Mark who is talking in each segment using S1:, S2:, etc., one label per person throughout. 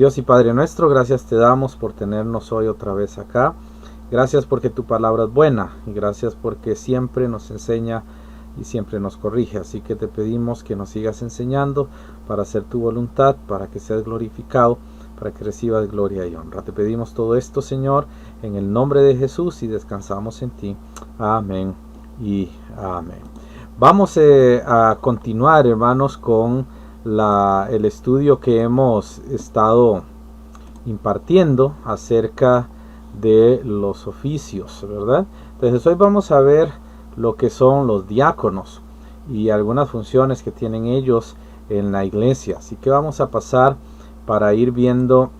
S1: Dios y Padre nuestro, gracias te damos por tenernos hoy otra vez acá. Gracias porque tu palabra es buena y gracias porque siempre nos enseña y siempre nos corrige. Así que te pedimos que nos sigas enseñando para hacer tu voluntad, para que seas glorificado, para que recibas gloria y honra. Te pedimos todo esto, Señor, en el nombre de Jesús y descansamos en ti. Amén y amén. Vamos a continuar, hermanos, con el estudio que hemos estado impartiendo acerca de los oficios, ¿verdad? Entonces hoy vamos a ver lo que son los diáconos y algunas funciones que tienen ellos en la iglesia. Así que vamos a pasar para ir viendo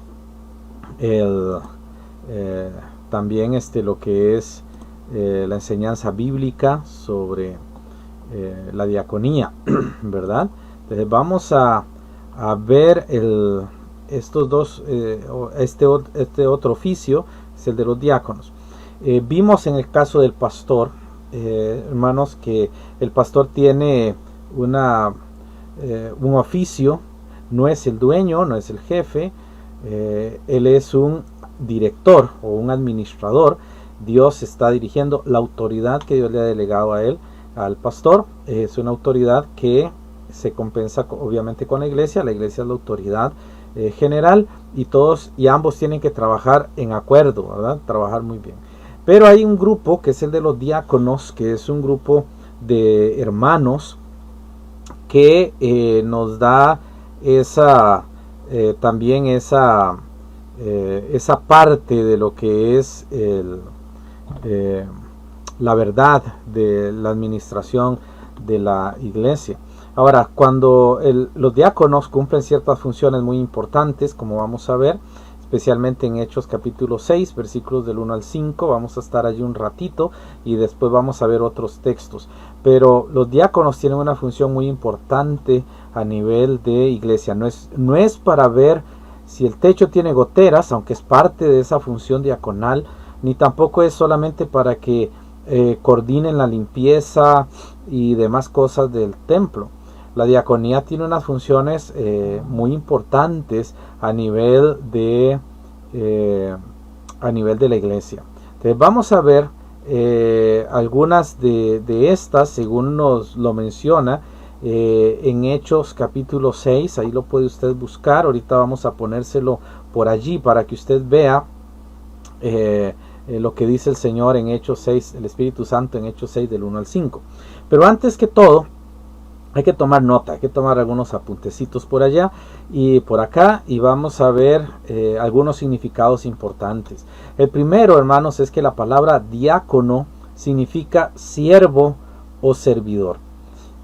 S1: también lo que es la enseñanza bíblica sobre la diaconía, ¿verdad? Entonces vamos a ver estos dos, este otro oficio, es el de los diáconos. Vimos en el caso del pastor, hermanos, que el pastor tiene un oficio, no es el dueño, no es el jefe, él es un director o un administrador. Dios está dirigiendo la autoridad que Dios le ha delegado a él, al pastor. Es una autoridad que se compensa obviamente con la iglesia es la autoridad general y ambos tienen que trabajar en acuerdo, ¿verdad? Trabajar muy bien. Pero hay un grupo que es el de los diáconos, que es un grupo de hermanos que nos da también esa parte de lo que es la verdad de la administración de la iglesia. Ahora, cuando los diáconos cumplen ciertas funciones muy importantes, como vamos a ver, especialmente en Hechos capítulo 6, versículos del 1 al 5, vamos a estar allí un ratito y después vamos a ver otros textos. Pero los diáconos tienen una función muy importante a nivel de iglesia. No es para ver si el techo tiene goteras, aunque es parte de esa función diaconal, ni tampoco es solamente para que coordinen la limpieza y demás cosas del templo. La diaconía tiene unas funciones muy importantes a nivel de la iglesia. Entonces vamos a ver algunas de estas, según nos lo menciona en Hechos capítulo 6. Ahí lo puede usted buscar. Ahorita vamos a ponérselo por allí para que usted vea lo que dice el Señor en Hechos 6, el Espíritu Santo en Hechos 6 del 1 al 5. Pero antes que todo, hay que tomar nota, hay que tomar algunos apuntecitos por allá y por acá, y vamos a ver algunos significados importantes. El primero, hermanos, es que la palabra diácono significa siervo o servidor.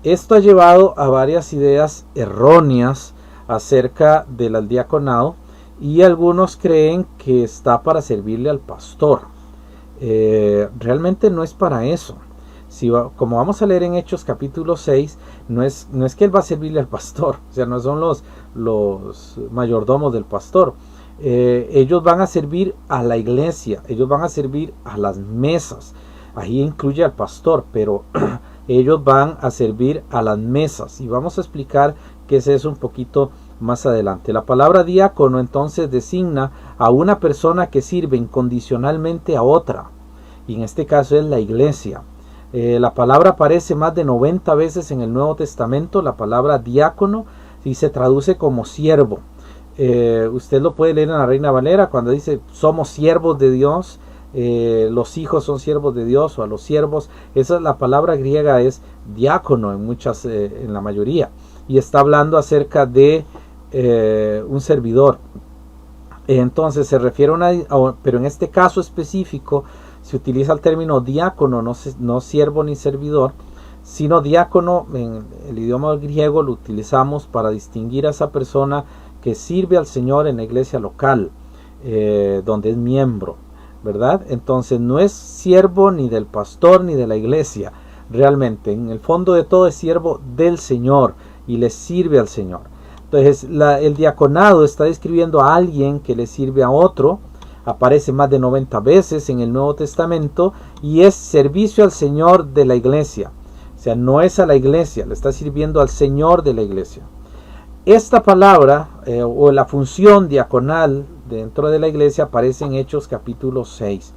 S1: Esto ha llevado a varias ideas erróneas acerca del diaconado, y algunos creen que está para servirle al pastor. Realmente no es para eso. Como vamos a leer en Hechos capítulo 6, no es que él va a servirle al pastor, o sea, no son los mayordomos del pastor. Ellos van a servir a la iglesia, ellos van a servir a las mesas. Ahí incluye al pastor, pero ellos van a servir a las mesas, y vamos a explicar qué es eso un poquito más adelante. La palabra diácono entonces designa a una persona que sirve incondicionalmente a otra, y en este caso es la iglesia. La palabra aparece más de 90 veces en el Nuevo Testamento, la palabra diácono, y se traduce como siervo. Usted lo puede leer en la Reina Valera cuando dice somos siervos de Dios, los hijos son siervos de Dios, o a los siervos. Esa es la palabra griega, es diácono en la mayoría, y está hablando acerca de un servidor. Entonces se refiere pero en este caso específico se utiliza el término diácono, no siervo ni servidor, sino diácono. En el idioma griego lo utilizamos para distinguir a esa persona que sirve al Señor en la iglesia local, donde es miembro, ¿verdad? Entonces no es siervo ni del pastor ni de la iglesia. Realmente, en el fondo de todo, es siervo del Señor y le sirve al Señor. Entonces el diaconado está describiendo a alguien que le sirve a otro. Aparece más de 90 veces en el Nuevo Testamento y es servicio al Señor de la iglesia. O sea, no es a la iglesia, le está sirviendo al Señor de la iglesia. esta palabra o la función diaconal dentro de la iglesia aparece en Hechos capítulo 6.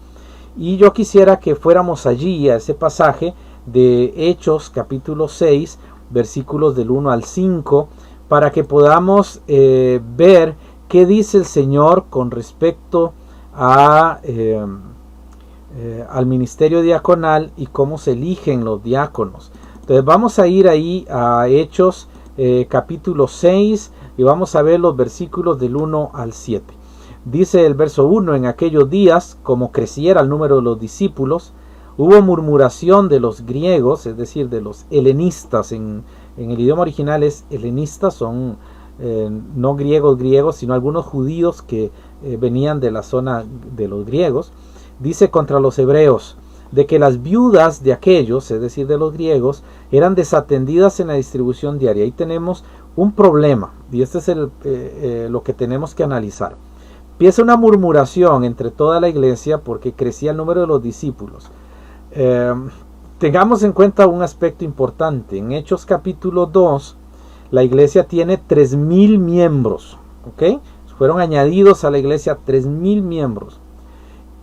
S1: Y yo quisiera que fuéramos allí a ese pasaje de Hechos capítulo 6, versículos del 1 al 5, para que podamos ver qué dice el Señor con respecto a, al ministerio diaconal y cómo se eligen los diáconos. Entonces vamos a ir ahí a Hechos capítulo 6 y vamos a ver los versículos del 1 al 7. Dice el verso 1: en aquellos días, como creciera el número de los discípulos, hubo murmuración de los griegos, es decir, de los helenistas. En el idioma original es helenistas, son no griegos, sino algunos judíos que venían de la zona de los griegos. Dice contra los hebreos, de que las viudas de aquellos, es decir, de los griegos, eran desatendidas en la distribución diaria. Ahí tenemos un problema, y este es lo que tenemos que analizar. Empieza una murmuración entre toda la iglesia porque crecía el número de los discípulos. Tengamos en cuenta un aspecto importante. En Hechos capítulo 2, la iglesia tiene 3,000 miembros. ¿Okay? Fueron añadidos a la iglesia 3,000 miembros.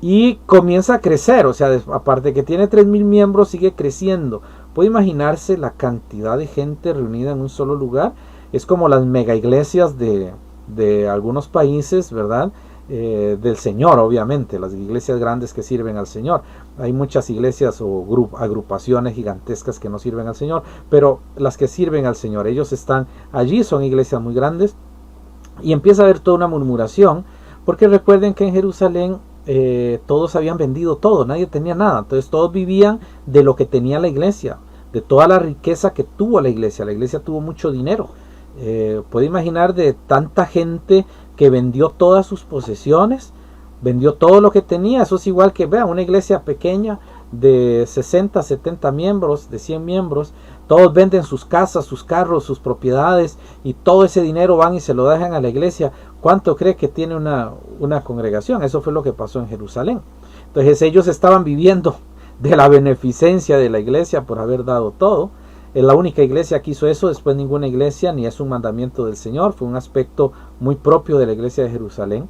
S1: Y comienza a crecer, o sea, aparte de que tiene 3,000 miembros, sigue creciendo. ¿Puede imaginarse la cantidad de gente reunida en un solo lugar? Es como las mega iglesias de algunos países, ¿verdad? Del Señor, obviamente, las iglesias grandes que sirven al Señor. Hay muchas iglesias o agrupaciones gigantescas que no sirven al Señor, pero las que sirven al Señor, ellos están allí, son iglesias muy grandes, y empieza a haber toda una murmuración, porque recuerden que en Jerusalén todos habían vendido todo, nadie tenía nada, entonces todos vivían de lo que tenía la iglesia, de toda la riqueza que tuvo la iglesia tuvo mucho dinero. Puede imaginar de tanta gente que vendió todas sus posesiones, vendió todo lo que tenía. Eso es igual que, vean, una iglesia pequeña de 60, 70 miembros, de 100 miembros, todos venden sus casas, sus carros, sus propiedades, y todo ese dinero van y se lo dejan a la iglesia. ¿Cuánto cree que tiene una congregación? Eso fue lo que pasó en Jerusalén. Entonces ellos estaban viviendo de la beneficencia de la iglesia por haber dado todo. Es la única iglesia que hizo eso, después ninguna iglesia, ni es un mandamiento del Señor, fue un aspecto muy propio de la iglesia de Jerusalén.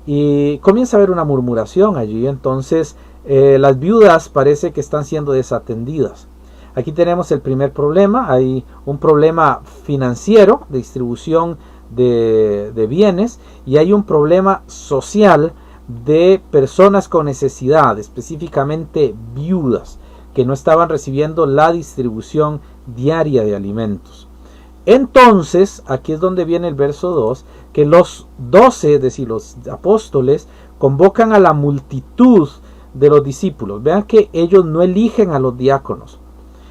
S1: Y comienza a haber una murmuración allí. Entonces las viudas parece que están siendo desatendidas. Aquí tenemos el primer problema. Hay un problema financiero de distribución de bienes, y hay un problema social de personas con necesidad, específicamente viudas, que no estaban recibiendo la distribución diaria de alimentos. Entonces, aquí es donde viene el verso 2, que los 12, es decir, los apóstoles, convocan a la multitud de los discípulos. Vean que ellos no eligen a los diáconos.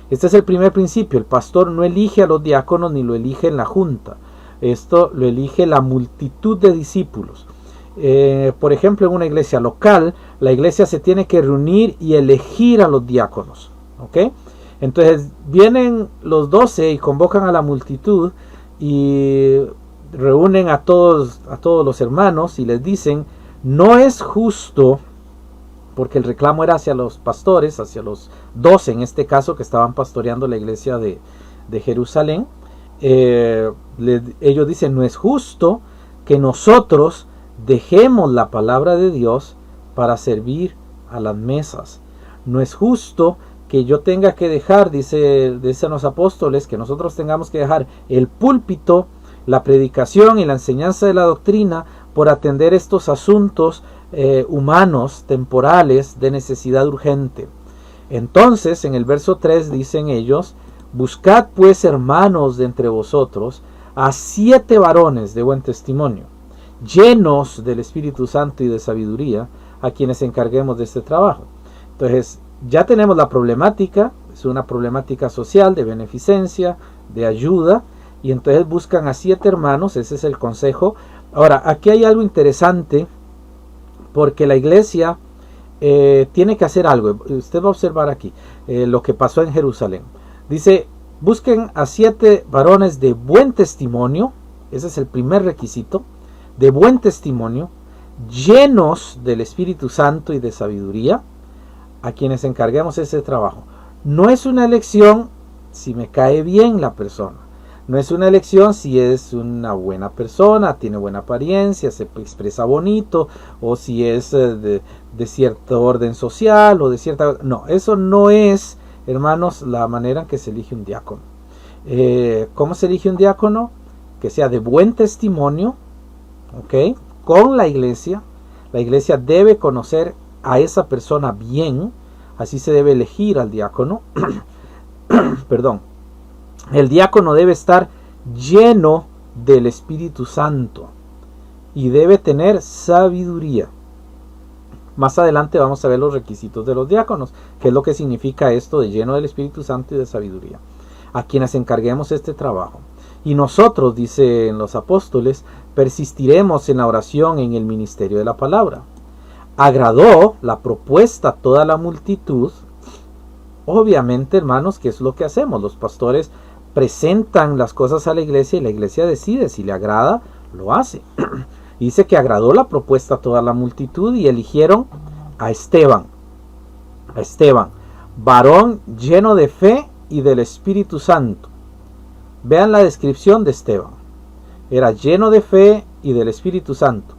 S1: Este es el primer principio. El pastor no elige a los diáconos ni lo elige en la junta. Esto lo elige la multitud de discípulos. Por ejemplo, en una iglesia local, la iglesia se tiene que reunir y elegir a los diáconos. ¿Okay? Entonces vienen los 12 y convocan a la multitud y reúnen a todos los hermanos y les dicen: no es justo, porque el reclamo era hacia los pastores, hacia los 12 en este caso, que estaban pastoreando la iglesia de Jerusalén. Ellos dicen: no es justo que nosotros dejemos la palabra de Dios para servir a las mesas. No es justo que yo tenga que dejar, dicen los apóstoles, que nosotros tengamos que dejar el púlpito, la predicación y la enseñanza de la doctrina por atender estos asuntos humanos, temporales, de necesidad urgente. Entonces, en el verso 3 dicen ellos: buscad pues, hermanos, de entre vosotros a 7 varones de buen testimonio, llenos del Espíritu Santo y de sabiduría, a quienes encarguemos de este trabajo. Entonces ya tenemos la problemática, es una problemática social, de beneficencia, de ayuda, y entonces buscan a 7 hermanos, ese es el consejo. Ahora, aquí hay algo interesante, porque la iglesia tiene que hacer algo. Usted va a observar aquí lo que pasó en Jerusalén. Dice: busquen a 7 varones de buen testimonio, ese es el primer requisito, de buen testimonio, llenos del Espíritu Santo y de sabiduría, a quienes encarguemos ese trabajo. No es una elección si me cae bien la persona. No es una elección si es una buena persona, tiene buena apariencia, se expresa bonito, o si es de cierto orden social o de cierta... No, eso no es, hermanos, la manera en que se elige un diácono. ¿Cómo se elige un diácono? Que sea de buen testimonio, ¿ok? Con la iglesia. La iglesia debe conocer a esa persona bien, así se debe elegir al diácono. Perdón. El diácono debe estar lleno del Espíritu Santo y debe tener sabiduría. Más adelante vamos a ver los requisitos de los diáconos, qué es lo que significa esto de lleno del Espíritu Santo y de sabiduría, a quienes encarguemos este trabajo. Y nosotros, dicen los apóstoles, persistiremos en la oración en el ministerio de la palabra. Agradó la propuesta a toda la multitud. Obviamente, hermanos, ¿qué es lo que hacemos? Los pastores presentan las cosas a la iglesia y la iglesia decide si le agrada, lo hace. Dice que agradó la propuesta a toda la multitud y eligieron a Esteban, varón lleno de fe y del Espíritu Santo. Vean la descripción de Esteban. Era lleno de fe y del Espíritu Santo.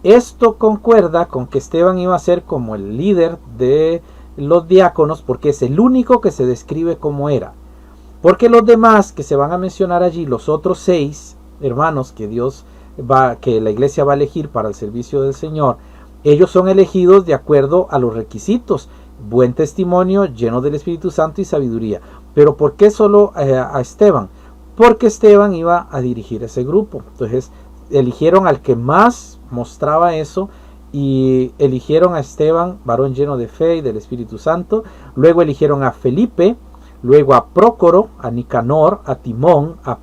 S1: Esto concuerda con que Esteban iba a ser como el líder de los diáconos, porque es el único que se describe como era. Porque los demás que se van a mencionar allí, los otros 6 hermanos que que la iglesia va a elegir para el servicio del Señor, ellos son elegidos de acuerdo a los requisitos: buen testimonio, lleno del Espíritu Santo y sabiduría. Pero ¿por qué solo a Esteban? Porque Esteban iba a dirigir ese grupo. Entonces eligieron al que más mostraba eso y eligieron a Esteban, varón lleno de fe y del Espíritu Santo. Luego eligieron a Felipe, luego a Prócoro, a Nicanor, a Timón, a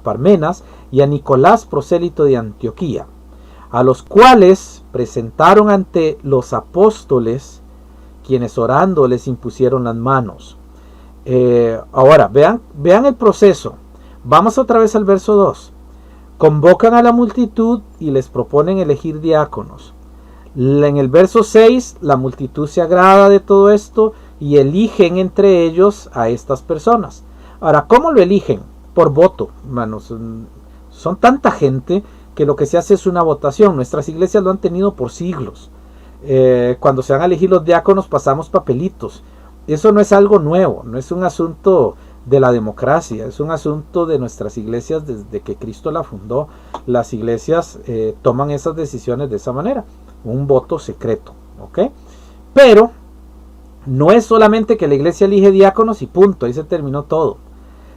S1: Parmenas y a Nicolás, prosélito de Antioquía, a los cuales presentaron ante los apóstoles, quienes orando les impusieron las manos. Ahora, vean el proceso. Vamos otra vez al verso 2. Convocan a la multitud y les proponen elegir diáconos. En el verso 6, la multitud se agrada de todo esto y eligen entre ellos a estas personas. Ahora, ¿cómo lo eligen? Por voto, hermanos. Son tanta gente que lo que se hace es una votación. Nuestras iglesias lo han tenido por siglos. Cuando se van a elegir los diáconos pasamos papelitos. Eso no es algo nuevo, no es un asunto de la democracia, es un asunto de nuestras iglesias. Desde que Cristo la fundó, las iglesias toman esas decisiones de esa manera, un voto secreto, ¿ok? Pero no es solamente que la iglesia elige diáconos y punto, ahí se terminó todo.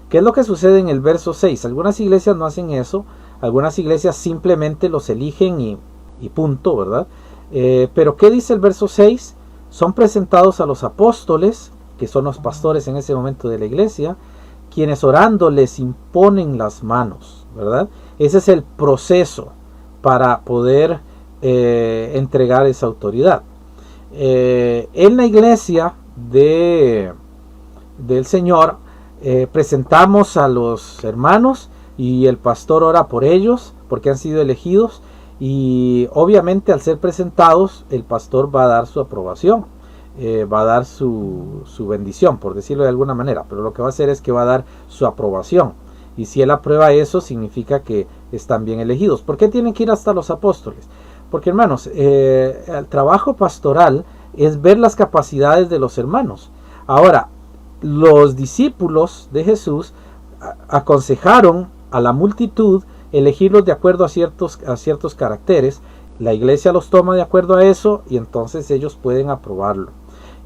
S1: ¿Qué es lo que sucede en el verso 6? Algunas iglesias no hacen eso, algunas iglesias simplemente los eligen y punto, ¿verdad? Pero ¿qué dice el verso 6? Son presentados a los apóstoles, que son los pastores en ese momento de la iglesia, quienes orando les imponen las manos, ¿verdad? Ese es el proceso para poder entregar esa autoridad. En la iglesia del Señor presentamos a los hermanos y el pastor ora por ellos porque han sido elegidos, y obviamente al ser presentados el pastor va a dar su aprobación, va a dar su bendición, por decirlo de alguna manera, pero lo que va a hacer es que va a dar su aprobación, y si él aprueba eso significa que están bien elegidos. ¿Por qué tienen que ir hasta los apóstoles? Porque, hermanos, el trabajo pastoral es ver las capacidades de los hermanos. Ahora, los discípulos de Jesús aconsejaron a la multitud elegirlos de acuerdo a ciertos caracteres. La iglesia los toma de acuerdo a eso y entonces ellos pueden aprobarlo.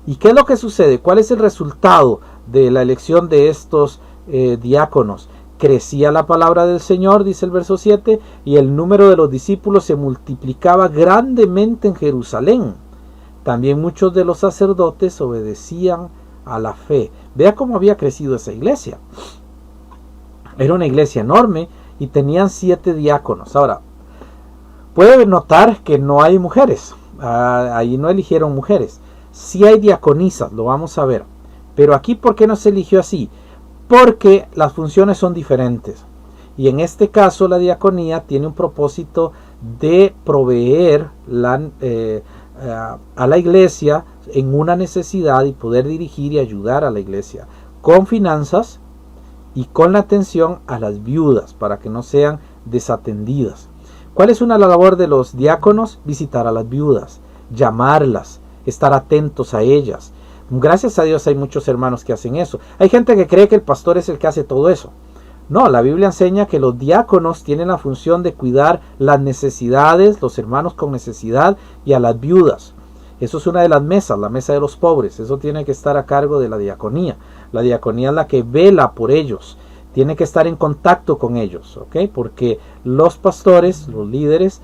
S1: ¿Y qué es lo que sucede? ¿Cuál es el resultado de la elección de estos diáconos? Crecía la palabra del Señor, dice el verso 7, y el número de los discípulos se multiplicaba grandemente en Jerusalén. También muchos de los sacerdotes obedecían a la fe. Vea cómo había crecido esa iglesia. Era una iglesia enorme y tenían 7 diáconos. Ahora, puede notar que no hay mujeres. Ahí no eligieron mujeres. Sí hay diaconisas, lo vamos a ver. Pero aquí, ¿por qué no se eligió así? Porque las funciones son diferentes. Y en este caso la diaconía tiene un propósito de proveer a la iglesia en una necesidad y poder dirigir y ayudar a la iglesia con finanzas y con la atención a las viudas para que no sean desatendidas. ¿Cuál es una labor de los diáconos? Visitar a las viudas, llamarlas, estar atentos a ellas. Gracias a Dios hay muchos hermanos que hacen eso. Hay gente que cree que el pastor es el que hace todo eso. No, la Biblia enseña que los diáconos tienen la función de cuidar las necesidades, los hermanos con necesidad y a las viudas. Eso es una de las mesas, la mesa de los pobres. Eso tiene que estar a cargo de la diaconía. La diaconía es la que vela por ellos. Tiene que estar en contacto con ellos, ¿ok? Porque los pastores, los líderes,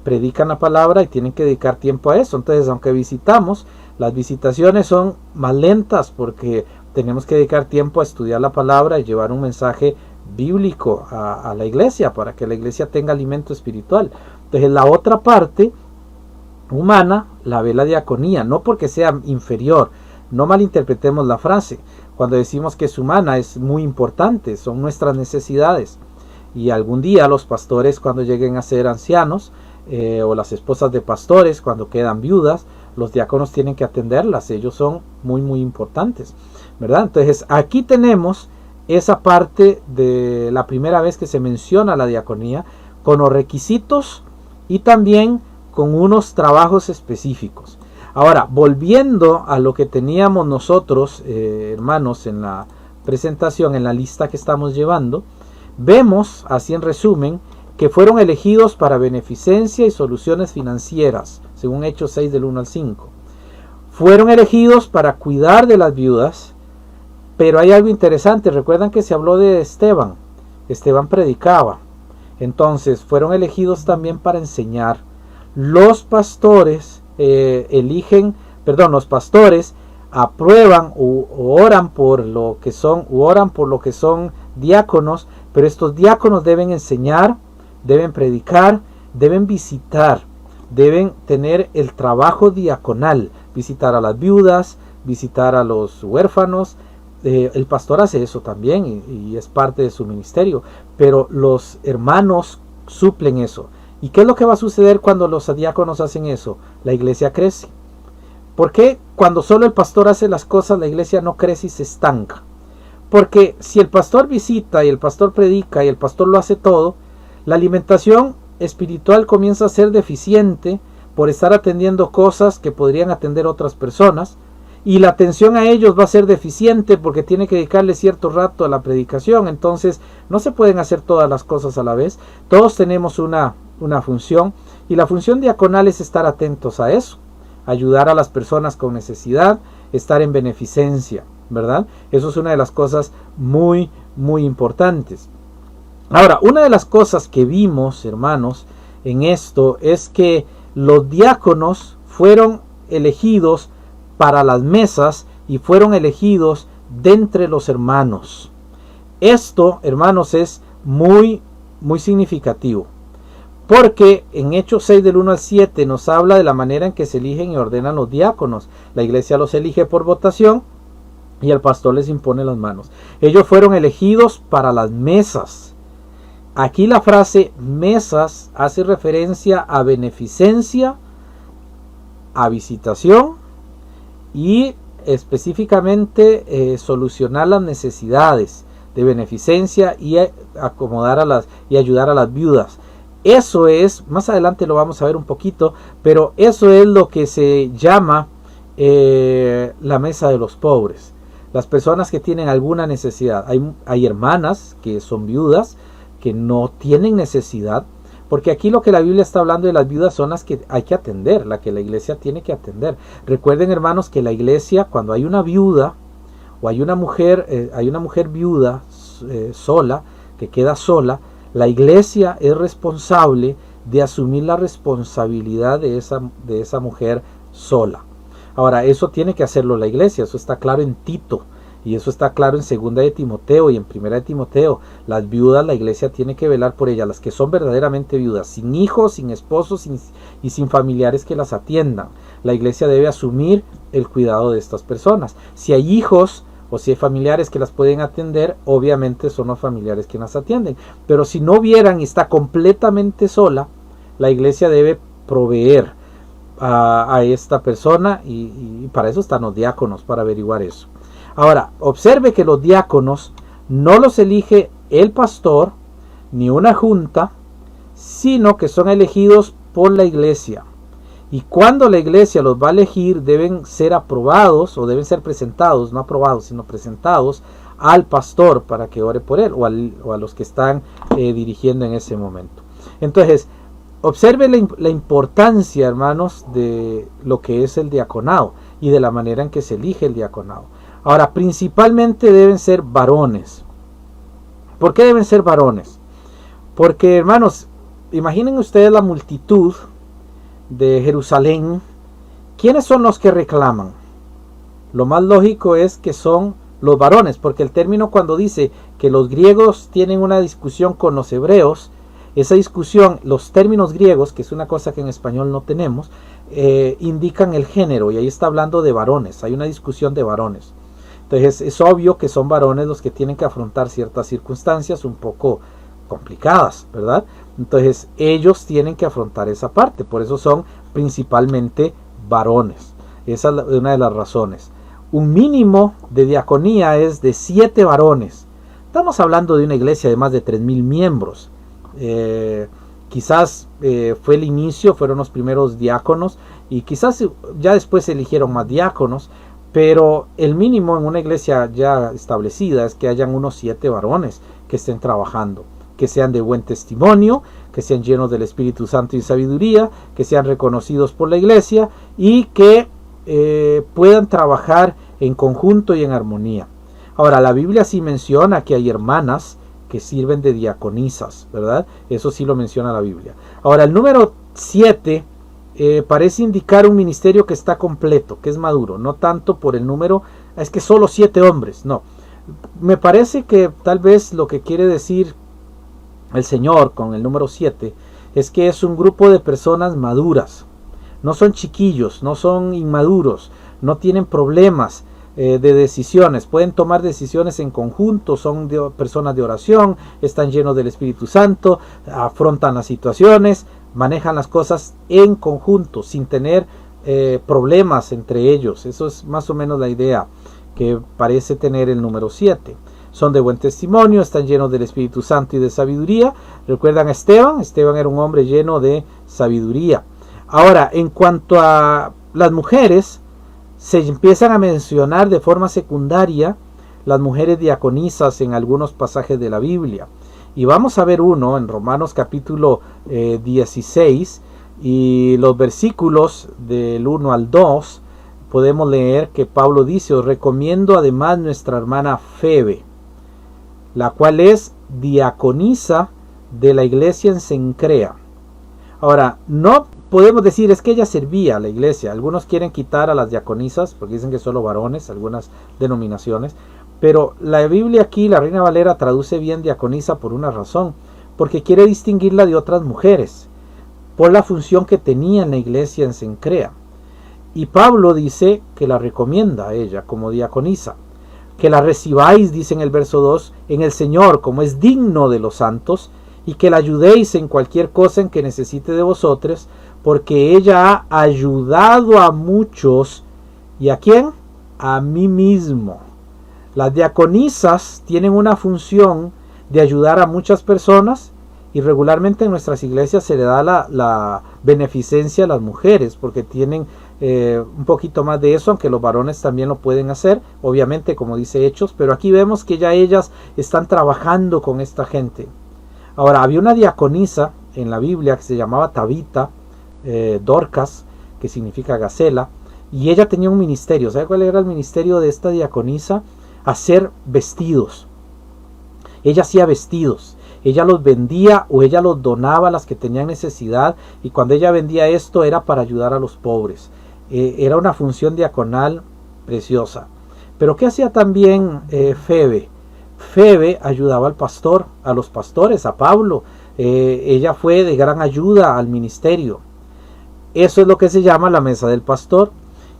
S1: predican la palabra y tienen que dedicar tiempo a eso. Entonces, aunque visitamos, las visitaciones son más lentas porque tenemos que dedicar tiempo a estudiar la palabra y llevar un mensaje bíblico a la iglesia para que la iglesia tenga alimento espiritual. Entonces, la otra parte humana la ve la diaconía, no porque sea inferior. No malinterpretemos la frase. Cuando decimos que es humana, es muy importante, son nuestras necesidades. Y algún día los pastores, cuando lleguen a ser ancianos, o las esposas de pastores, cuando quedan viudas, los diáconos tienen que atenderlas. Ellos son muy, muy importantes, ¿verdad? Entonces, aquí tenemos esa parte de la primera vez que se menciona la diaconía, con los requisitos y también con unos trabajos específicos. Ahora, volviendo a lo que teníamos nosotros, hermanos, en la presentación, en la lista que estamos llevando, vemos, así en resumen, que fueron elegidos para beneficencia y soluciones financieras, según Hechos 6 del 1 al 5. Fueron elegidos para cuidar de las viudas, pero hay algo interesante. Recuerdan que se habló de Esteban. Esteban predicaba. Entonces, fueron elegidos también para enseñar. Los pastores los pastores aprueban u oran por lo que son diáconos, pero estos diáconos deben enseñar, deben predicar, deben visitar, deben tener el trabajo diaconal, visitar a las viudas, visitar a los huérfanos. El pastor hace eso también y es parte de su ministerio, pero los hermanos suplen eso. ¿Y qué es lo que va a suceder cuando los diáconos hacen eso? La iglesia crece. ¿Por qué cuando solo el pastor hace las cosas la iglesia no crece y se estanca? Porque si el pastor visita y el pastor predica y el pastor lo hace todo, la alimentación espiritual comienza a ser deficiente por estar atendiendo cosas que podrían atender otras personas, y la atención a ellos va a ser deficiente porque tiene que dedicarle cierto rato a la predicación. Entonces no se pueden hacer todas las cosas a la vez. Todos tenemos una función, y la función diaconal es estar atentos a eso, ayudar a las personas con necesidad, estar en beneficencia, ¿verdad? Eso es una de las cosas muy, muy importantes. Ahora, una de las cosas que vimos, hermanos, en esto es que los diáconos fueron elegidos para las mesas y fueron elegidos de entre los hermanos. Esto, hermanos, es muy, muy significativo, porque en Hechos 6 del 1 al 7 nos habla de la manera en que se eligen y ordenan los diáconos. La iglesia los elige por votación y el pastor les impone las manos. Ellos fueron elegidos para las mesas. Aquí la frase mesas hace referencia a beneficencia, a visitación y específicamente solucionar las necesidades de beneficencia y acomodar y ayudar a las viudas. Eso es, más adelante lo vamos a ver un poquito, pero eso es lo que se llama la mesa de los pobres. Las personas que tienen alguna necesidad. Hay hermanas que son viudas, que no tienen necesidad, porque aquí lo que la Biblia está hablando de las viudas son las que hay que atender, la que la iglesia tiene que atender. Recuerden, hermanos, que la iglesia, cuando hay una viuda o hay una mujer viuda sola, que queda sola, la iglesia es responsable de asumir la responsabilidad de esa mujer sola. Ahora, eso tiene que hacerlo la iglesia, eso está claro en Tito, y eso está claro en 2 de Timoteo y en 1 de Timoteo. Las viudas, la iglesia tiene que velar por ellas, las que son verdaderamente viudas, sin hijos, sin esposos y sin familiares que las atiendan. La iglesia debe asumir el cuidado de estas personas. Si hay hijos o si hay familiares que las pueden atender, obviamente son los familiares que las atienden. Pero si no vieran y está completamente sola, la iglesia debe proveer a esta persona y para eso están los diáconos, para averiguar eso. Ahora, observe que los diáconos no los elige el pastor ni una junta, sino que son elegidos por la iglesia. Y cuando la iglesia los va a elegir, deben ser aprobados o deben ser presentados, no aprobados, sino presentados al pastor para que ore por él o a los que están dirigiendo en ese momento. Entonces, observe la importancia, hermanos, de lo que es el diaconado y de la manera en que se elige el diaconado. Ahora, principalmente deben ser varones. ¿Por qué deben ser varones? Porque, hermanos, imaginen ustedes la multitud de Jerusalén. ¿Quiénes son los que reclaman? Lo más lógico es que son los varones, porque el término cuando dice que los griegos tienen una discusión con los hebreos, esa discusión, los términos griegos, que es una cosa que en español no tenemos, indican el género, y ahí está hablando de varones, hay una discusión de varones. Entonces es obvio que son varones los que tienen que afrontar ciertas circunstancias un poco complicadas, ¿verdad? Entonces ellos tienen que afrontar esa parte, por eso son principalmente varones. Esa es una de las razones. Un mínimo de diaconía es de 7 varones. Estamos hablando de una iglesia de más de 3,000 miembros. Quizás fue el inicio, fueron los primeros diáconos y quizás ya después se eligieron más diáconos, pero el mínimo en una iglesia ya establecida es que hayan unos 7 varones que estén trabajando, que sean de buen testimonio, que sean llenos del Espíritu Santo y sabiduría, que sean reconocidos por la iglesia y que puedan trabajar en conjunto y en armonía. Ahora, la Biblia sí menciona que hay hermanas que sirven de diaconisas, ¿verdad? Eso sí lo menciona la Biblia. Ahora, el número 7 parece indicar un ministerio que está completo, que es maduro, no tanto por el número, es que solo 7 hombres, no. Me parece que tal vez lo que quiere decir el Señor con el número 7 es que es un grupo de personas maduras, no son chiquillos, no son inmaduros, no tienen problemas de decisiones, pueden tomar decisiones en conjunto, son personas de oración, están llenos del Espíritu Santo, afrontan las situaciones, manejan las cosas en conjunto, sin tener problemas entre ellos. Eso es más o menos la idea que parece tener el número 7. Son de buen testimonio, están llenos del Espíritu Santo y de sabiduría. ¿Recuerdan a Esteban? Esteban era un hombre lleno de sabiduría. Ahora, en cuanto a las mujeres, se empiezan a mencionar de forma secundaria las mujeres diaconisas en algunos pasajes de la Biblia. Y vamos a ver uno en Romanos capítulo 16 y los versículos del 1 al 2. Podemos leer que Pablo dice: os recomiendo además nuestra hermana Febe, la cual es diaconisa de la iglesia en Cencrea. Ahora, no podemos decir es que ella servía a la iglesia. Algunos quieren quitar a las diaconisas porque dicen que solo varones, algunas denominaciones. Pero la Biblia aquí, la Reina Valera, traduce bien diaconisa por una razón, porque quiere distinguirla de otras mujeres por la función que tenía en la iglesia en Cencrea. Y Pablo dice que la recomienda a ella como diaconisa, que la recibáis, dice en el verso 2, en el Señor como es digno de los santos, y que la ayudéis en cualquier cosa en que necesite de vosotros, porque ella ha ayudado a muchos. ¿Y a quién? A mí mismo. Las diaconisas tienen una función de ayudar a muchas personas, y regularmente en nuestras iglesias se le da la beneficencia a las mujeres, porque tienen un poquito más de eso, aunque los varones también lo pueden hacer, obviamente, como dice Hechos, pero aquí vemos que ya ellas están trabajando con esta gente. Ahora, había una diaconisa en la Biblia que se llamaba Tabita, Dorcas, que significa gacela, y ella tenía un ministerio. ¿Sabe cuál era el ministerio de esta diaconisa? Hacer vestidos. Ella hacía vestidos. Ella los vendía o ella los donaba a las que tenían necesidad, y cuando ella vendía esto era para ayudar a los pobres. Era una función diaconal preciosa. Pero ¿qué hacía también Febe? Febe ayudaba al pastor, a los pastores, a Pablo. Ella fue de gran ayuda al ministerio. Eso es lo que se llama la mesa del pastor.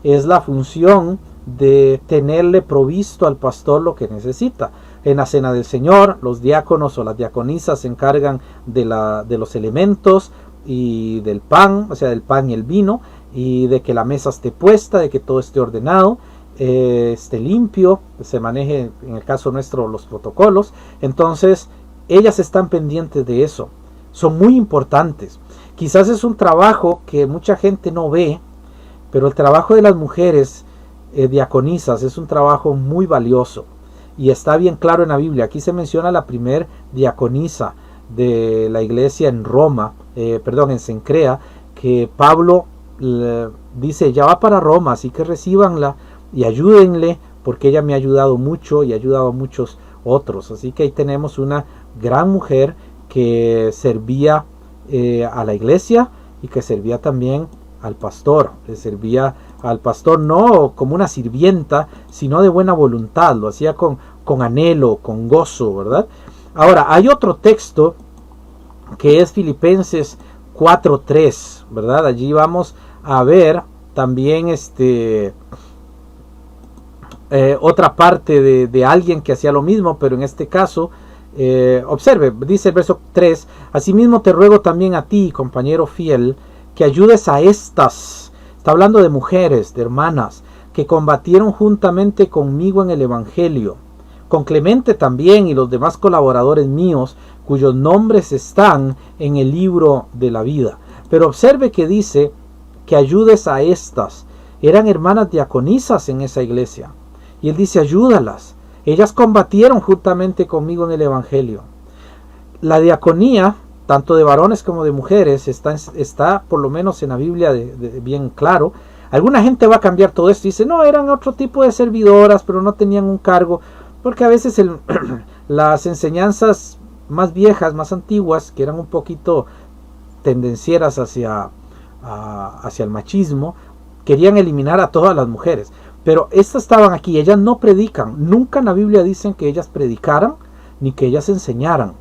S1: Es la función de tenerle provisto al pastor lo que necesita. En la cena del Señor, los diáconos o las diaconisas se encargan de los elementos y del pan, o sea, del pan y el vino, y de que la mesa esté puesta, de que todo esté ordenado. esté limpio, se maneje, en el caso nuestro, los protocolos. Entonces ellas están pendientes de eso, son muy importantes. Quizás es un trabajo que mucha gente no ve, pero el trabajo de las mujeres diaconisas es un trabajo muy valioso y está bien claro en la Biblia. Aquí se menciona la primer diaconisa de la iglesia en Roma, en Cencrea, que Pablo dice, ya va para Roma, así que recíbanla y ayúdenle, porque ella me ha ayudado mucho y ha ayudado a muchos otros. Así que ahí tenemos una gran mujer que servía a la iglesia y que servía también al pastor. Le servía al pastor no como una sirvienta, sino de buena voluntad, lo hacía con anhelo, con gozo, ¿verdad? Ahora, hay otro texto que es Filipenses 4:3, ¿verdad? Allí vamos a ver también otra parte de alguien que hacía lo mismo, pero en este caso, observe, dice el verso 3, asimismo te ruego también a ti, compañero fiel, que ayudes a estas, está hablando de mujeres, de hermanas, que combatieron juntamente conmigo en el Evangelio, con Clemente también y los demás colaboradores míos, cuyos nombres están en el libro de la vida. Pero observe que dice que ayudes a estas. Eran hermanas diaconisas en esa iglesia. Y él dice, ayúdalas. Ellas combatieron juntamente conmigo en el Evangelio. La diaconía, tanto de varones como de mujeres, está por lo menos en la Biblia bien claro. Alguna gente va a cambiar todo esto y dice, no, eran otro tipo de servidoras, pero no tenían un cargo. Porque a veces las enseñanzas más viejas, más antiguas, que eran un poquito tendencieras hacia el machismo, querían eliminar a todas las mujeres. Pero estas estaban aquí, ellas no predican. Nunca en la Biblia dicen que ellas predicaran, ni que ellas enseñaran,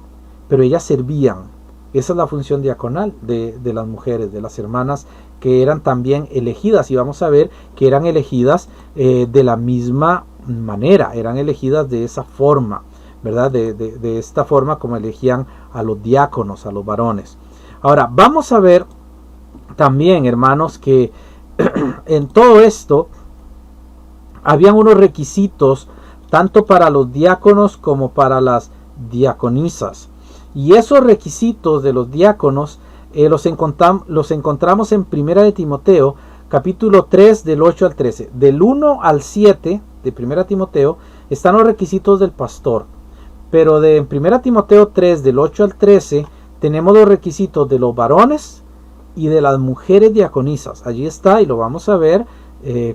S1: pero ellas servían. Esa es la función diaconal de las mujeres, de las hermanas, que eran también elegidas, y vamos a ver que eran elegidas de la misma manera, eran elegidas de esa forma, ¿verdad? De esta forma como elegían a los diáconos, a los varones. Ahora, vamos a ver también, hermanos, que en todo esto habían unos requisitos tanto para los diáconos como para las diaconisas. Y esos requisitos de los diáconos los encontramos en 1 de Timoteo, capítulo 3, del 8 al 13. Del 1 al 7 de 1 Timoteo están los requisitos del pastor. Pero de 1 Timoteo 3, del 8 al 13, tenemos los requisitos de los varones y de las mujeres diaconisas. Allí está y lo vamos a ver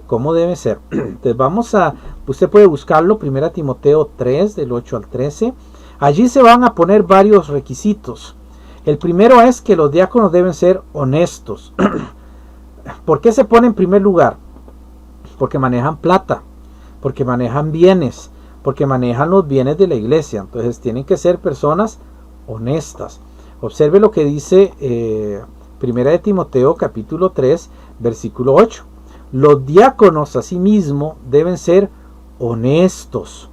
S1: cómo debe ser. Entonces usted puede buscarlo, 1 Timoteo 3, del 8 al 13. Allí se van a poner varios requisitos. El primero es que los diáconos deben ser honestos. ¿Por qué se pone en primer lugar? Porque manejan plata, porque manejan bienes, porque manejan los bienes de la iglesia. Entonces tienen que ser personas honestas. Observe lo que dice 1 de Timoteo capítulo 3, versículo 8. Los diáconos asimismo deben ser honestos.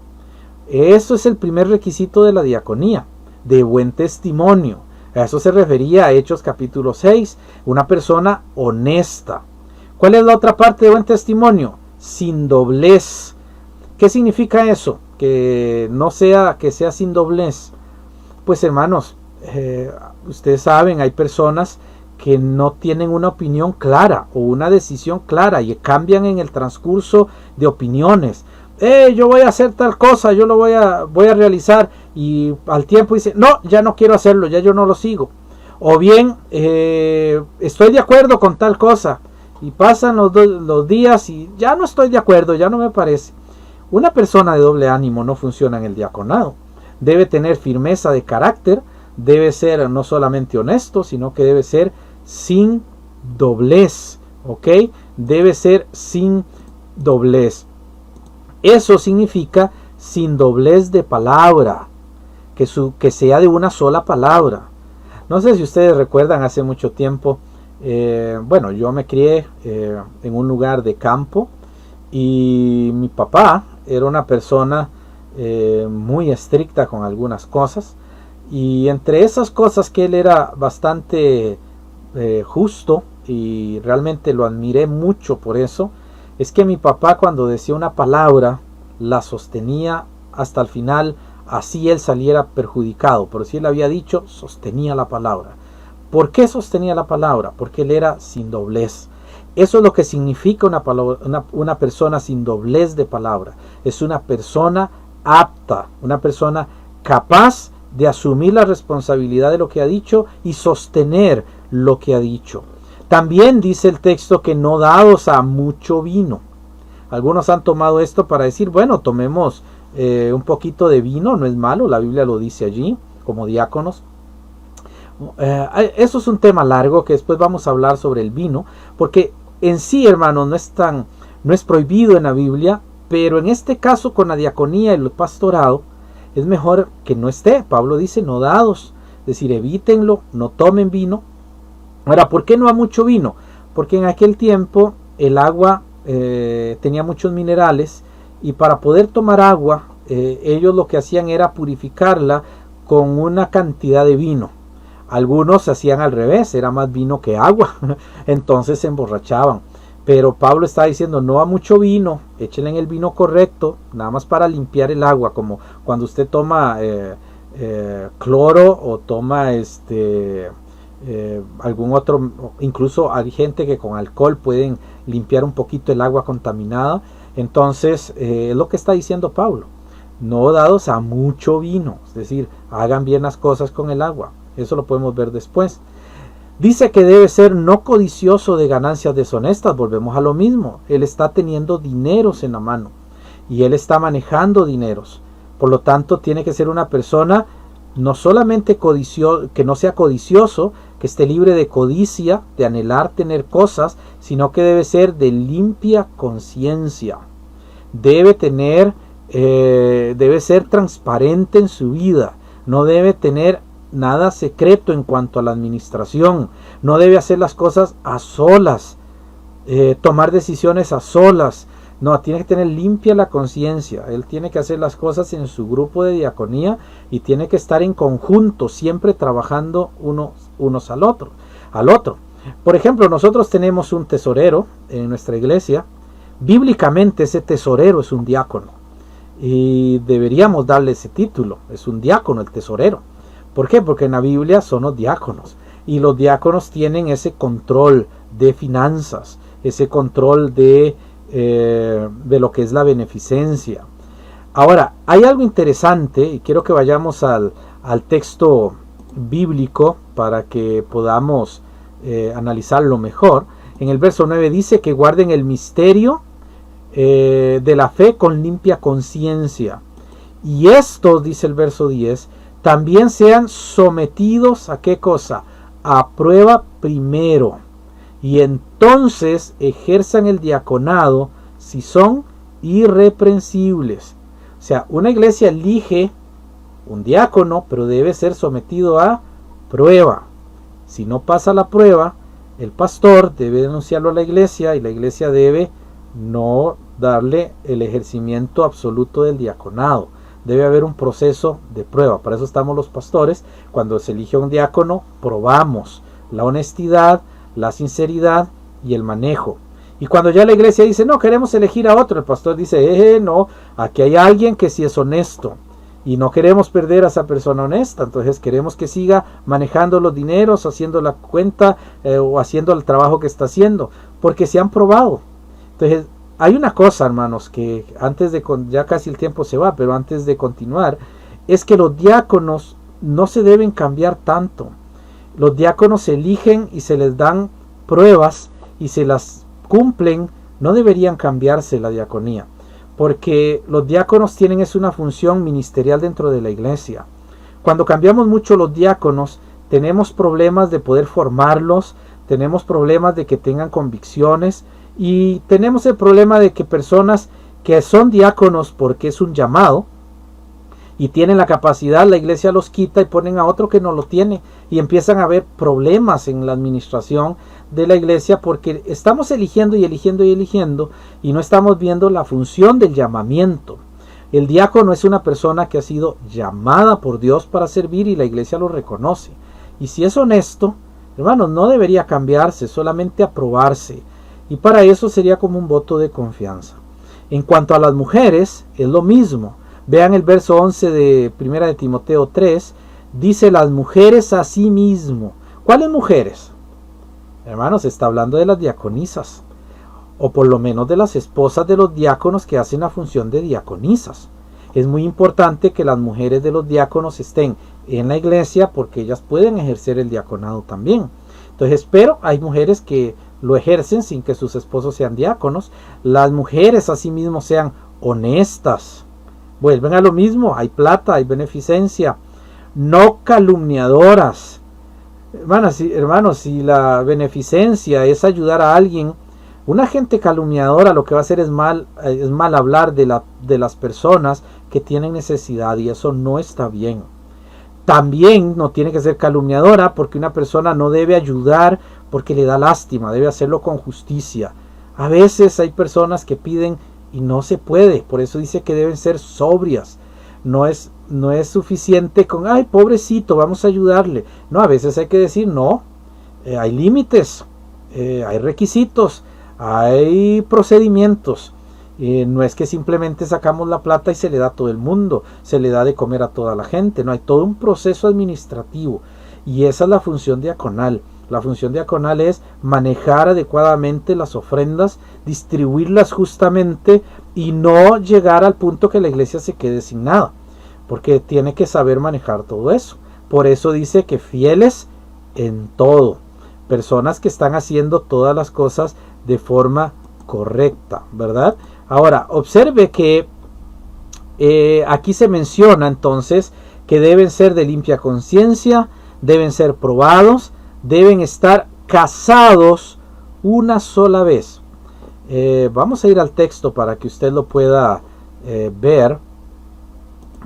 S1: Eso es el primer requisito de la diaconía, de buen testimonio. A eso se refería a Hechos capítulo 6, una persona honesta. ¿Cuál es la otra parte de buen testimonio? Sin doblez. ¿Qué significa eso? Que sea sin doblez. Pues hermanos, ustedes saben, hay personas que no tienen una opinión clara o una decisión clara y cambian en el transcurso de opiniones. Yo voy a hacer tal cosa, yo lo voy a realizar, y al tiempo dice, no, ya no quiero hacerlo, ya yo no lo sigo. O bien, estoy de acuerdo con tal cosa, y pasan los días y ya no estoy de acuerdo, ya no me parece. Una persona de doble ánimo no funciona en el diaconado. Debe tener firmeza de carácter, debe ser no solamente honesto, sino que debe ser sin doblez, ¿ok? Debe ser sin doblez. Eso significa sin doblez de palabra, que sea de una sola palabra. No sé si ustedes recuerdan, hace mucho tiempo, yo me crié en un lugar de campo, y mi papá era una persona muy estricta con algunas cosas, y entre esas cosas que él era bastante justo, y realmente lo admiré mucho por eso, es que mi papá cuando decía una palabra la sostenía hasta el final, así él saliera perjudicado, pero si él había dicho, sostenía la palabra. ¿Por qué sostenía la palabra? Porque él era sin doblez. Eso es lo que significa una persona sin doblez de palabra. Es una persona apta, una persona capaz de asumir la responsabilidad de lo que ha dicho y sostener lo que ha dicho. También dice el texto que no dados a mucho vino. Algunos han tomado esto para decir, bueno, tomemos un poquito de vino, no es malo, la Biblia lo dice allí, como diáconos. Eso es un tema largo que después vamos a hablar sobre el vino, porque en sí, hermanos, no es prohibido en la Biblia, pero en este caso con la diaconía y el pastorado es mejor que no esté. Pablo dice no dados, es decir, evítenlo, no tomen vino. Ahora, ¿por qué no a mucho vino? Porque en aquel tiempo el agua tenía muchos minerales y para poder tomar agua ellos lo que hacían era purificarla con una cantidad de vino. Algunos hacían al revés, era más vino que agua, entonces se emborrachaban. Pero Pablo está diciendo no a mucho vino, échenle en el vino correcto, nada más para limpiar el agua, como cuando usted toma cloro o toma algún otro, incluso hay gente que con alcohol pueden limpiar un poquito el agua contaminada. Entonces es lo que está diciendo Pablo, no dados a mucho vino, es decir, hagan bien las cosas con el agua. Eso lo podemos ver después. Dice que debe ser no codicioso de ganancias deshonestas. Volvemos a lo mismo. Él está teniendo dineros en la mano y él está manejando dineros. Por lo tanto, tiene que ser una persona no solamente que no sea codicioso, que esté libre de codicia, de anhelar tener cosas, sino que debe ser de limpia conciencia. Debe ser transparente en su vida. No debe tener nada secreto en cuanto a la administración. No debe hacer las cosas a solas, tomar decisiones a solas. No, tiene que tener limpia la conciencia. Él tiene que hacer las cosas en su grupo de diaconía y tiene que estar en conjunto, siempre trabajando unos al otro. Por ejemplo, nosotros tenemos un tesorero en nuestra iglesia. Bíblicamente ese tesorero es un diácono y deberíamos darle ese título. Es un diácono, el tesorero. ¿Por qué? Porque en la Biblia son los diáconos y los diáconos tienen ese control de finanzas, ese control de lo que es la beneficencia. Ahora, hay algo interesante y quiero que vayamos al texto bíblico para que podamos analizarlo mejor. En el verso 9 dice que guarden el misterio de la fe con limpia conciencia. Y estos, dice el verso 10, también sean sometidos a ¿qué cosa? A prueba primero. Y entonces ejerzan el diaconado si son irreprensibles. O sea, una iglesia elige un diácono, pero debe ser sometido a prueba. Si no pasa la prueba, el pastor debe denunciarlo a la iglesia y la iglesia debe no darle el ejercimiento absoluto del diaconado. Debe haber un proceso de prueba. Para eso estamos los pastores. Cuando se elige un diácono, probamos la honestidad, la sinceridad y el manejo. Y cuando ya la iglesia dice, no, queremos elegir a otro, el pastor dice, no, aquí hay alguien que sí es honesto. Y no queremos perder a esa persona honesta. Entonces queremos que siga manejando los dineros, haciendo la cuenta o haciendo el trabajo que está haciendo. Porque se han probado. Entonces, hay una cosa, hermanos, que ya casi el tiempo se va, pero antes de continuar, es que los diáconos no se deben cambiar tanto. Los diáconos se eligen y se les dan pruebas y se las cumplen, no deberían cambiarse la diaconía, porque los diáconos tienen una función ministerial dentro de la iglesia. Cuando cambiamos mucho los diáconos, tenemos problemas de poder formarlos, tenemos problemas de que tengan convicciones, y tenemos el problema de que personas que son diáconos porque es un llamado y tienen la capacidad, la iglesia los quita y ponen a otro que no lo tiene y empiezan a haber problemas en la administración de la iglesia porque estamos eligiendo y no estamos viendo la función del llamamiento. El diácono es una persona que ha sido llamada por Dios para servir y la iglesia lo reconoce. Y si es honesto, hermanos, no debería cambiarse, solamente aprobarse. Y para eso sería como un voto de confianza. En cuanto a las mujeres, es lo mismo. Vean el verso 11 de 1 de Timoteo 3. Dice las mujeres a sí mismo. ¿Cuáles mujeres? Hermanos, está hablando de las diaconisas. O por lo menos de las esposas de los diáconos que hacen la función de diaconisas. Es muy importante que las mujeres de los diáconos estén en la iglesia porque ellas pueden ejercer el diaconado también. Entonces, pero hay mujeres que lo ejercen sin que sus esposos sean diáconos. Las mujeres asimismo sean honestas. Vuelven a lo mismo, hay plata, hay beneficencia. No calumniadoras. Hermanos, si la beneficencia es ayudar a alguien, una gente calumniadora lo que va a hacer es mal hablar de las personas que tienen necesidad, y eso no está bien. También no tiene que ser calumniadora, porque una persona no debe ayudar porque le da lástima, debe hacerlo con justicia. A veces hay personas que piden y no se puede, por eso dice que deben ser sobrias. No es suficiente con, ay, pobrecito, vamos a ayudarle. No, a veces hay que decir, no, hay límites, hay requisitos, hay procedimientos. No es que simplemente sacamos la plata y se le da a todo el mundo, se le da de comer a toda la gente. No, hay todo un proceso administrativo, y esa es la función diaconal. La función diaconal es manejar adecuadamente las ofrendas, distribuirlas justamente y no llegar al punto que la iglesia se quede sin nada, porque tiene que saber manejar todo eso. Por eso dice que fieles en todo, personas que están haciendo todas las cosas de forma correcta, ¿verdad? Ahora, observe que aquí se menciona entonces que deben ser de limpia conciencia, deben ser probados, deben estar casados una sola vez. Vamos a ir al texto para que usted lo pueda ver.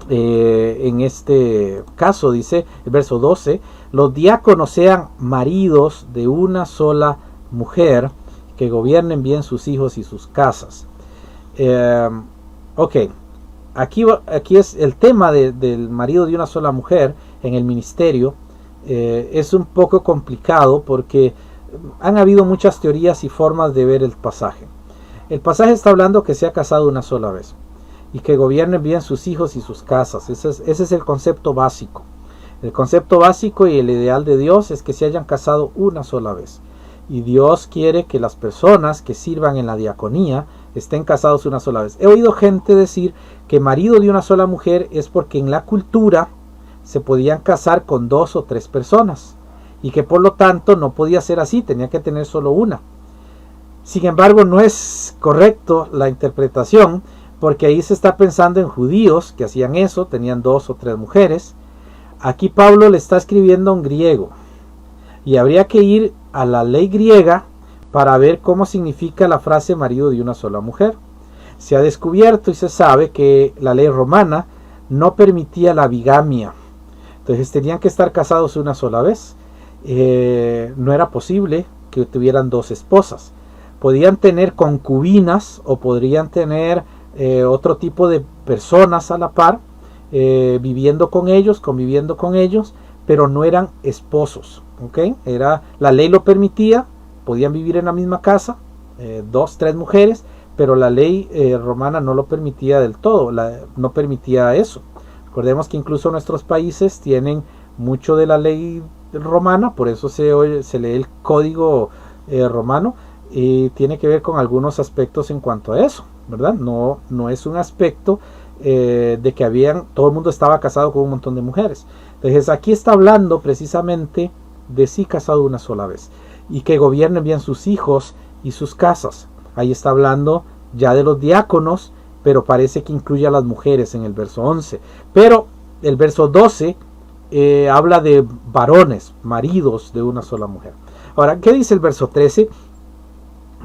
S1: En este caso dice el verso 12, los diáconos sean maridos de una sola mujer, que gobiernen bien sus hijos y sus casas. Ok, aquí es el tema del marido de una sola mujer en el ministerio. Es un poco complicado porque han habido muchas teorías y formas de ver el pasaje. El pasaje está hablando que se ha casado una sola vez y que gobiernen bien sus hijos y sus casas. Ese es el concepto básico. El concepto básico y el ideal de Dios es que se hayan casado una sola vez. Y Dios quiere que las personas que sirvan en la diaconía estén casados una sola vez. He oído gente decir que marido de una sola mujer es porque en la cultura se podían casar con 2 o 3 personas y que por lo tanto no podía ser así, tenía que tener solo una. Sin embargo, no es correcto la interpretación, porque ahí se está pensando en judíos que hacían eso, tenían 2 o 3 mujeres. Aquí Pablo le está escribiendo en griego y habría que ir a la ley griega para ver cómo significa la frase marido de una sola mujer. Se ha descubierto y se sabe que la ley romana no permitía la bigamia. Entonces tenían que estar casados una sola vez. No era posible que tuvieran 2 esposas. Podían tener concubinas o podrían tener otro tipo de personas a la par, viviendo con ellos, conviviendo con ellos, pero no eran esposos. ¿Okay? La ley lo permitía, podían vivir en la misma casa, 2, 3 mujeres, pero la ley romana no lo permitía del todo, no permitía eso. Recordemos que incluso nuestros países tienen mucho de la ley romana, por eso se lee el código romano, y tiene que ver con algunos aspectos en cuanto a eso, ¿verdad? No es un aspecto de que todo el mundo estaba casado con un montón de mujeres. Entonces aquí está hablando precisamente de sí casado una sola vez y que gobiernen bien sus hijos y sus casas. Ahí está hablando ya de los diáconos, pero parece que incluye a las mujeres en el verso 11. Pero el verso 12 habla de varones, maridos de una sola mujer. Ahora, ¿qué dice el verso 13?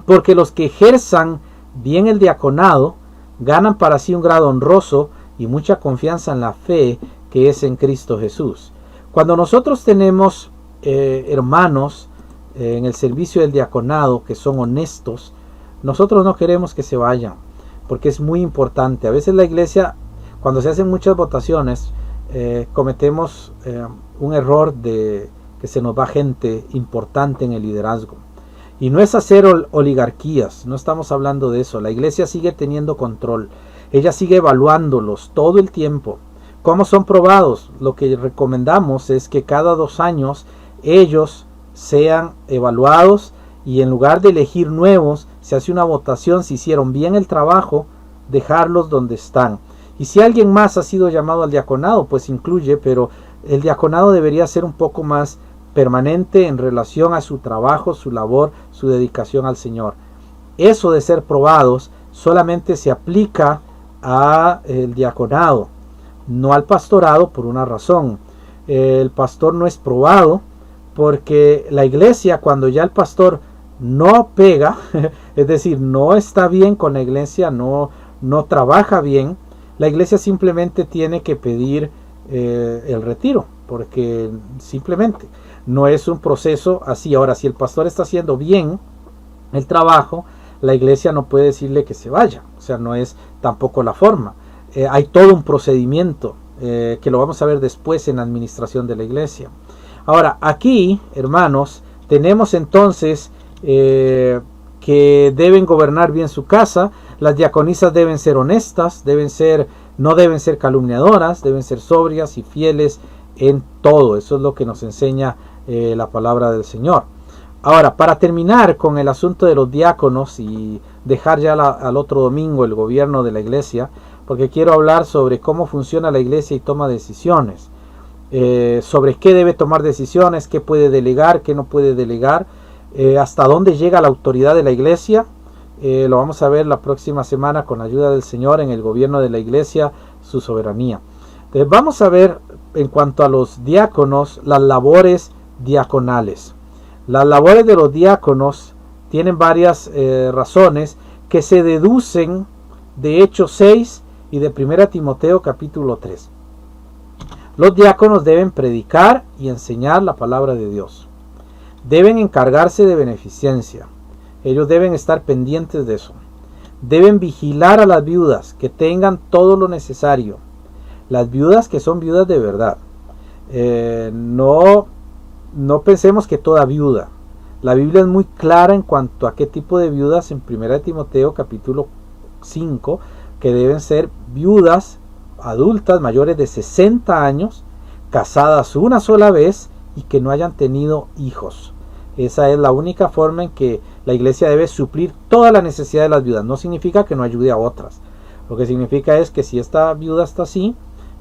S1: Porque los que ejerzan bien el diaconado ganan para sí un grado honroso y mucha confianza en la fe que es en Cristo Jesús. Cuando nosotros tenemos hermanos en el servicio del diaconado que son honestos, nosotros no queremos que se vayan, porque es muy importante. A veces la iglesia, cuando se hacen muchas votaciones, cometemos un error de que se nos va gente importante en el liderazgo. Y no es hacer oligarquías, no estamos hablando de eso. La iglesia sigue teniendo control, ella sigue evaluándolos todo el tiempo. ¿Cómo son probados? Lo que recomendamos es que cada 2 años ellos sean evaluados y en lugar de elegir nuevos, se hace una votación si hicieron bien el trabajo, dejarlos donde están. Y si alguien más ha sido llamado al diaconado, pues incluye, pero el diaconado debería ser un poco más permanente en relación a su trabajo, su labor, su dedicación al Señor. Eso de ser probados solamente se aplica al diaconado, no al pastorado, por una razón. El pastor no es probado porque la iglesia, cuando ya el pastor no pega, es decir, no está bien con la iglesia, no trabaja bien, la iglesia simplemente tiene que pedir el retiro, porque simplemente no es un proceso así. Ahora, si el pastor está haciendo bien el trabajo, la iglesia no puede decirle que se vaya, o sea, no es tampoco la forma. Hay todo un procedimiento que lo vamos a ver después en la administración de la iglesia. Ahora, aquí, hermanos, tenemos entonces que deben gobernar bien su casa. Las diaconisas deben ser honestas, no deben ser calumniadoras, deben ser sobrias y fieles en todo. Eso es lo que nos enseña la palabra del Señor. Ahora, para terminar con el asunto de los diáconos y dejar ya al otro domingo el gobierno de la iglesia, porque quiero hablar sobre cómo funciona la iglesia y toma decisiones, sobre qué debe tomar decisiones, qué puede delegar, qué no puede delegar, hasta dónde llega la autoridad de la iglesia. Lo vamos a ver la próxima semana con la ayuda del Señor en el gobierno de la iglesia, su soberanía. Entonces, vamos a ver en cuanto a los diáconos, las labores diaconales. Las labores de los diáconos tienen varias razones que se deducen de Hechos 6 y de 1 Timoteo capítulo 3. Los diáconos deben predicar y enseñar la palabra de Dios. Deben encargarse de beneficencia. Ellos deben estar pendientes de eso. Deben vigilar a las viudas que tengan todo lo necesario. Las viudas que son viudas de verdad. No pensemos que toda viuda. La Biblia es muy clara en cuanto a qué tipo de viudas en 1 Timoteo capítulo 5, que deben ser viudas adultas mayores de 60 años, casadas una sola vez y que no hayan tenido hijos. Esa es la única forma en que la iglesia debe suplir toda la necesidad de las viudas. No significa que no ayude a otras. Lo que significa es que si esta viuda está así,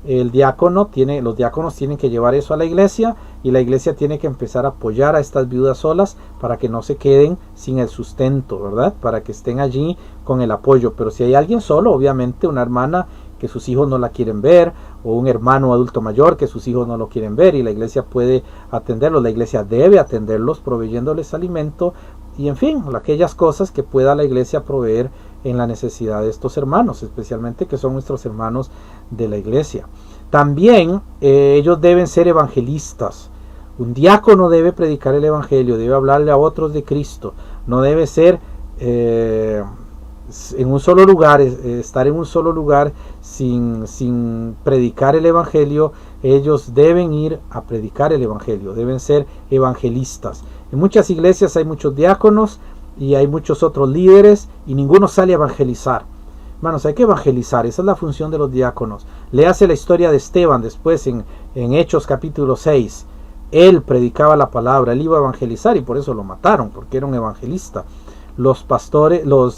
S1: los diáconos tienen que llevar eso a la iglesia y la iglesia tiene que empezar a apoyar a estas viudas solas para que no se queden sin el sustento, ¿verdad? Para que estén allí con el apoyo. Pero si hay alguien solo, obviamente una hermana que sus hijos no la quieren ver, o un hermano adulto mayor que sus hijos no lo quieren ver, y la iglesia puede atenderlos, la iglesia debe atenderlos proveyéndoles alimento y en fin, aquellas cosas que pueda la iglesia proveer en la necesidad de estos hermanos, especialmente que son nuestros hermanos de la iglesia. También ellos deben ser evangelistas. Un diácono debe predicar el evangelio, debe hablarle a otros de Cristo, no debe ser en un solo lugar, estar en un solo lugar sin predicar el evangelio. Ellos deben ir a predicar el evangelio, deben ser evangelistas. En muchas iglesias hay muchos diáconos y hay muchos otros líderes y ninguno sale a evangelizar. Hermanos, hay que evangelizar, esa es la función de los diáconos. Léase la historia de Esteban después en Hechos capítulo 6. Él predicaba la palabra, él iba a evangelizar y por eso lo mataron, porque era un evangelista. Los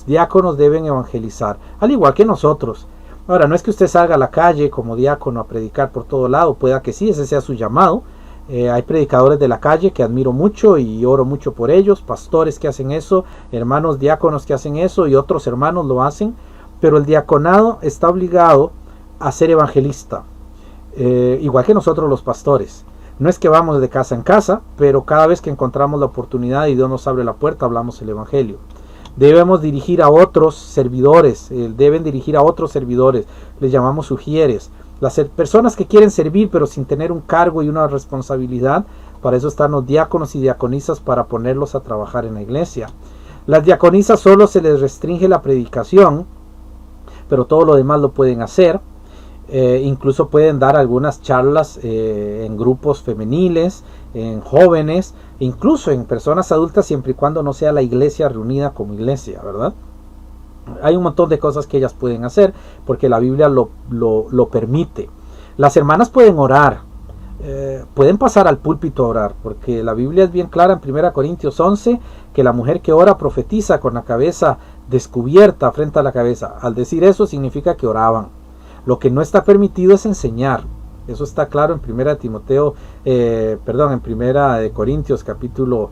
S1: diáconos deben evangelizar, al igual que nosotros. Ahora, no es que usted salga a la calle como diácono a predicar por todo lado, pueda que sí, ese sea su llamado. Hay predicadores de la calle que admiro mucho y oro mucho por ellos, pastores que hacen eso, hermanos diáconos que hacen eso y otros hermanos lo hacen, pero el diaconado está obligado a ser evangelista, igual que nosotros los pastores. No es que vamos de casa en casa, pero cada vez que encontramos la oportunidad y Dios nos abre la puerta, hablamos el evangelio. Debemos dirigir a otros servidores, les llamamos sugieres. Las personas que quieren servir pero sin tener un cargo y una responsabilidad, para eso están los diáconos y diaconisas, para ponerlos a trabajar en la iglesia. Las diaconisas solo se les restringe la predicación, pero todo lo demás lo pueden hacer. Incluso pueden dar algunas charlas en grupos femeniles, en jóvenes, incluso en personas adultas, siempre y cuando no sea la iglesia reunida como iglesia, ¿verdad? Hay un montón de cosas que ellas pueden hacer porque la Biblia lo permite. Las hermanas pueden orar, pueden pasar al púlpito a orar, porque la Biblia es bien clara en 1 Corintios 11 que la mujer que ora profetiza con la cabeza descubierta frente a la cabeza. Al decir eso significa que oraban. Lo que no está permitido es enseñar. Eso está claro en 1 Corintios capítulo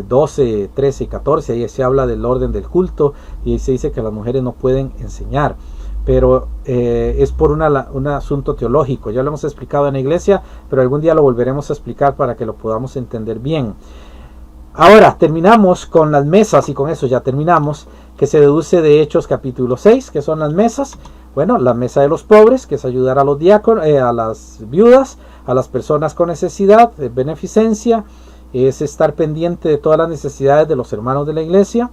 S1: 12, 13 y 14. Ahí se habla del orden del culto y ahí se dice que las mujeres no pueden enseñar. Pero es por un asunto teológico. Ya lo hemos explicado en la iglesia, pero algún día lo volveremos a explicar para que lo podamos entender bien. Ahora terminamos con las mesas, y con eso ya terminamos, que se deduce de Hechos capítulo 6, que son las mesas. Bueno, la mesa de los pobres, que es ayudar a los diáconos, a las viudas, a las personas con necesidad, beneficencia, es estar pendiente de todas las necesidades de los hermanos de la iglesia.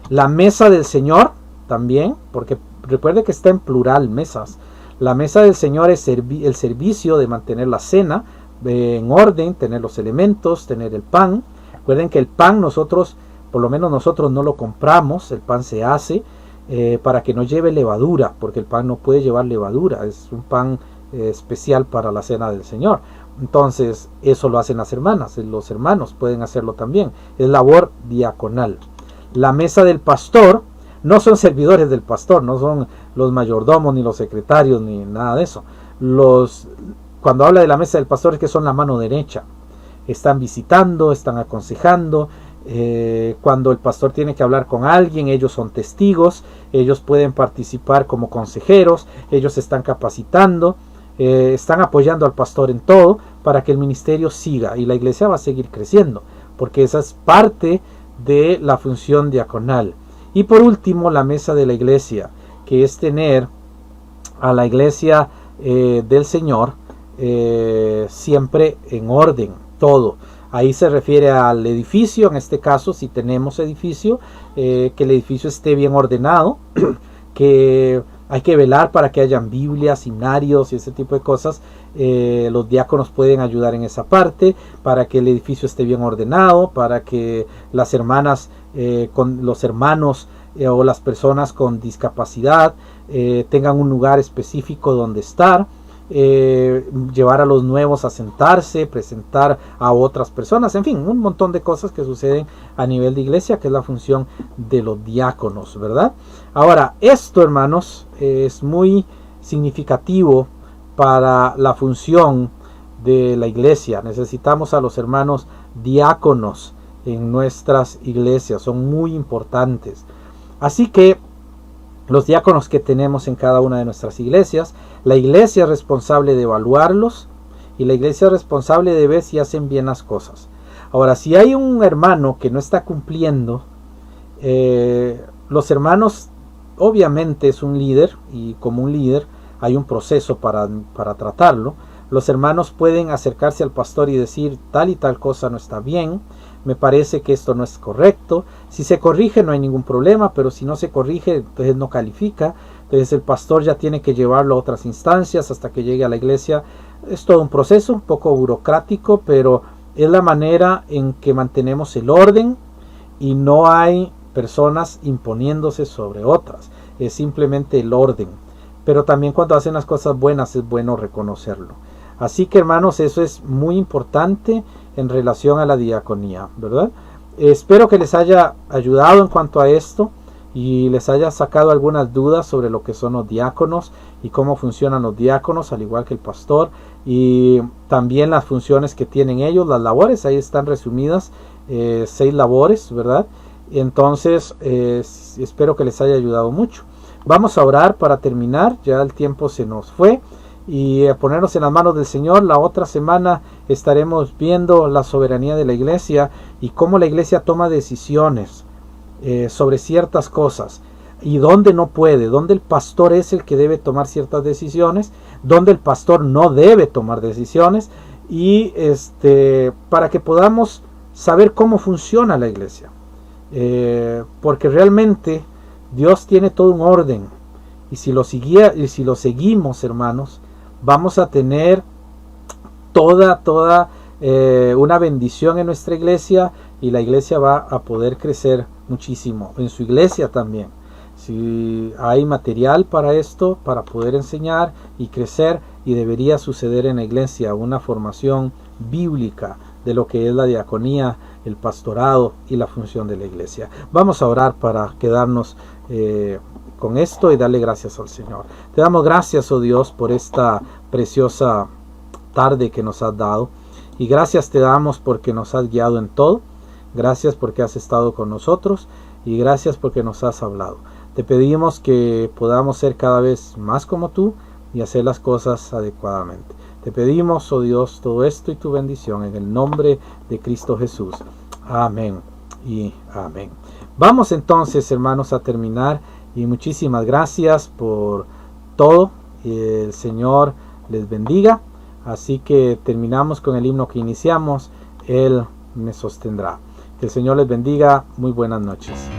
S1: La mesa del Señor también, porque recuerde que está en plural, mesas. La mesa del Señor es el servicio de mantener la cena en orden, tener los elementos, tener el pan. Recuerden que el pan nosotros, por lo menos nosotros no lo compramos, el pan se hace para que no lleve levadura, porque el pan no puede llevar levadura, es un pan especial para la cena del Señor. Entonces eso lo hacen las hermanas, los hermanos pueden hacerlo también, es labor diaconal. La mesa del pastor, no son servidores del pastor, no son los mayordomos ni los secretarios ni nada de eso. Cuando habla de la mesa del pastor es que son la mano derecha, están visitando, están aconsejando. Cuando el pastor tiene que hablar con alguien, ellos son testigos, ellos pueden participar como consejeros, ellos están capacitando, están apoyando al pastor en todo para que el ministerio siga y la iglesia va a seguir creciendo, porque esa es parte de la función diaconal. Y por último, la mesa de la iglesia, que es tener a la iglesia del Señor siempre en orden, todo. Ahí se refiere al edificio, en este caso, si tenemos edificio, que el edificio esté bien ordenado, que hay que velar para que hayan Biblias, himnarios y ese tipo de cosas. Los diáconos pueden ayudar en esa parte, para que el edificio esté bien ordenado, para que las hermanas, con los hermanos o las personas con discapacidad tengan un lugar específico donde estar. Llevar a los nuevos a sentarse, presentar a otras personas, en fin, un montón de cosas que suceden a nivel de iglesia, que es la función de los diáconos, ¿verdad? Ahora, esto, hermanos, es muy significativo para la función de la iglesia. Necesitamos a los hermanos diáconos en nuestras iglesias, son muy importantes. Así que los diáconos que tenemos en cada una de nuestras iglesias, la iglesia es responsable de evaluarlos y la iglesia es responsable de ver si hacen bien las cosas. Ahora, si hay un hermano que no está cumpliendo, los hermanos, obviamente es un líder, y como un líder hay un proceso para tratarlo. Los hermanos pueden acercarse al pastor y decir tal y tal cosa no está bien, me parece que esto no es correcto. Si se corrige no hay ningún problema, pero si no se corrige, entonces no califica. Entonces el pastor ya tiene que llevarlo a otras instancias hasta que llegue a la iglesia. Es todo un proceso, un poco burocrático, pero es la manera en que mantenemos el orden y no hay personas imponiéndose sobre otras. Es simplemente el orden. Pero también cuando hacen las cosas buenas es bueno reconocerlo. Así que, hermanos, eso es muy importante en relación a la diaconía, ¿verdad? Espero que les haya ayudado en cuanto a esto y les haya sacado algunas dudas sobre lo que son los diáconos y cómo funcionan los diáconos, al igual que el pastor, y también las funciones que tienen ellos, las labores. Ahí están resumidas 6 labores, ¿verdad? Entonces, espero que les haya ayudado mucho. Vamos a orar para terminar, ya el tiempo se nos fue, y a ponernos en las manos del Señor. La otra semana estaremos viendo la soberanía de la iglesia y cómo la iglesia toma decisiones sobre ciertas cosas y dónde no puede, dónde el pastor es el que debe tomar ciertas decisiones, dónde el pastor no debe tomar decisiones, y para que podamos saber cómo funciona la iglesia, porque realmente Dios tiene todo un orden, y si lo seguimos, hermanos, vamos a tener toda una bendición en nuestra iglesia, y la iglesia va a poder crecer muchísimo, en su iglesia también. Si hay material para esto, para poder enseñar y crecer, y debería suceder en la iglesia una formación bíblica de lo que es la diaconía, el pastorado y la función de la iglesia. Vamos a orar para quedarnos con esto y darle gracias al Señor. Te damos gracias, oh Dios, por esta preciosa tarde que nos has dado, y gracias te damos porque nos has guiado en todo. Gracias porque has estado con nosotros, y gracias porque nos has hablado. Te pedimos que podamos ser cada vez más como tú y hacer las cosas adecuadamente. Te pedimos, oh Dios, todo esto y tu bendición en el nombre de Cristo Jesús. Amén y amén. Vamos entonces, hermanos, a terminar, y muchísimas gracias por todo. El Señor les bendiga. Así que terminamos con el himno que iniciamos: Él me sostendrá. Que el Señor les bendiga. Muy buenas noches.